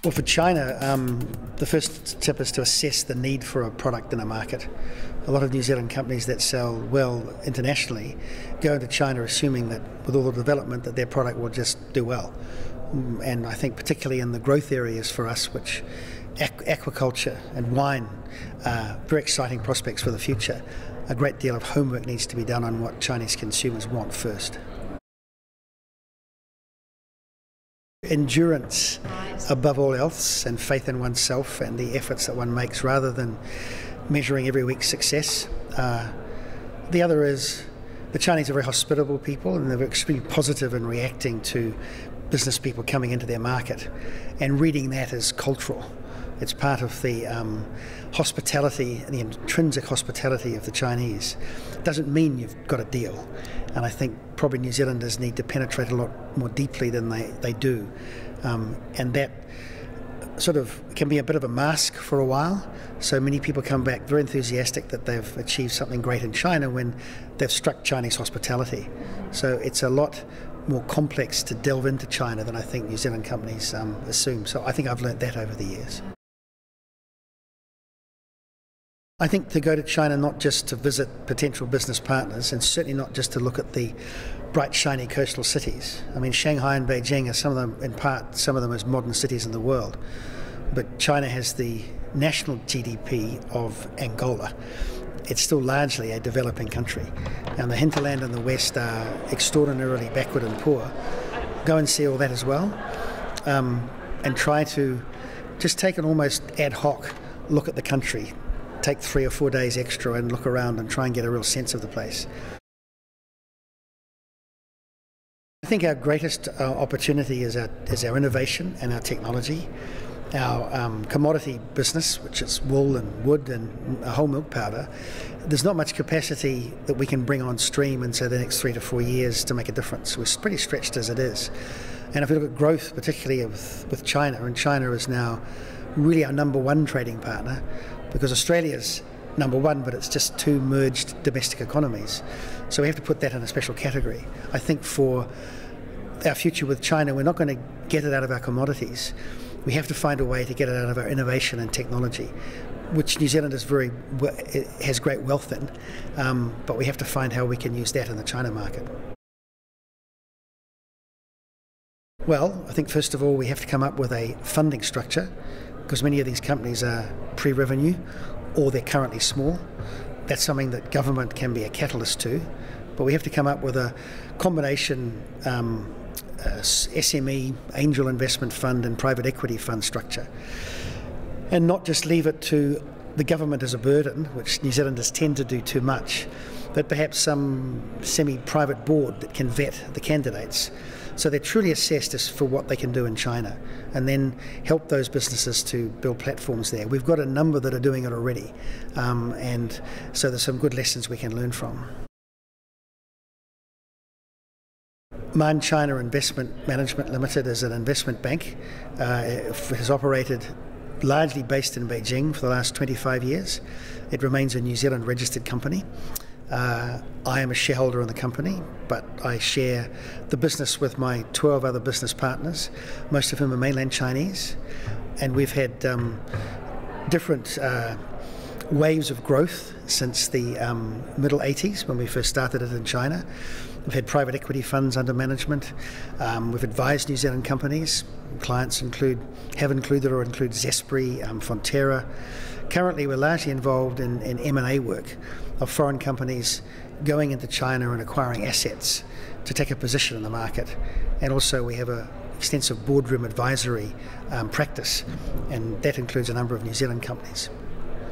Well, for China, the first tip is to assess the need for a product in a market. A lot of New Zealand companies that sell well internationally go into China assuming that with all the development that their product will just do well. And I think particularly in the growth areas for us, which aquaculture and wine are very exciting prospects for the future, a great deal of homework needs to be done on what Chinese consumers want first. Endurance above all else, and faith in oneself and the efforts that one makes rather than measuring every week's success. The other is the Chinese are very hospitable people, and they're extremely positive in reacting to business people coming into their market and reading that as cultural. It's part of the hospitality, the intrinsic hospitality of the Chinese. It doesn't mean you've got a deal. And I think probably New Zealanders need to penetrate a lot more deeply than they do. And that sort of can be a bit of a mask for a while. So many people come back very enthusiastic that they've achieved something great in China when they've struck Chinese hospitality. So it's a lot more complex to delve into China than I think New Zealand companies assume. So I think I've learnt that over the years. I think to go to China not just to visit potential business partners, and certainly not just to look at the bright, shiny coastal cities. I mean, Shanghai and Beijing are some of them, in part, some of the most modern cities in the world. But China has the national GDP of Angola. It's still largely a developing country. And the hinterland and the west are extraordinarily backward and poor. Go and see all that as well, and try to just take an almost ad hoc look at the country. Take 3 or 4 days extra and look around and try and get a real sense of the place. I think our greatest opportunity is our innovation and our technology. Our commodity business, which is wool and wood and whole milk powder, there's not much capacity that we can bring on stream in, say, the next 3 to 4 years to make a difference. We're pretty stretched as it is. And if we look at growth, particularly with China, and China is now really our number one trading partner, because Australia's number one, but it's just 2 merged domestic economies. So we have to put that in a special category. I think for our future with China, we're not going to get it out of our commodities. We have to find a way to get it out of our innovation and technology, which New Zealand has great wealth in, but we have to find how we can use that in the China market. Well, I think first of all we have to come up with a funding structure, because many of these companies are pre-revenue or they're currently small. That's something that government can be a catalyst to, but we have to come up with a combination SME, angel investment fund and private equity fund structure, and not just leave it to the government as a burden, which New Zealanders tend to do too much, but perhaps some semi-private board that can vet the candidates so they're truly assessed as for what they can do in China, and then help those businesses to build platforms there. We've got a number that are doing it already, and so there's some good lessons we can learn from. Mahon China Investment Management Limited is an investment bank. It has operated largely based in Beijing for the last 25 years. It remains a New Zealand registered company. I am a shareholder in the company, but I share the business with my 12 other business partners, most of whom are mainland Chinese, and we've had different waves of growth since the middle 80s when we first started it in China. We've had private equity funds under management. We've advised New Zealand companies. Clients have included Zespri, Fonterra. Currently, we're largely involved in M&A work of foreign companies going into China and acquiring assets to take a position in the market. And also, we have an extensive boardroom advisory practice, and that includes a number of New Zealand companies.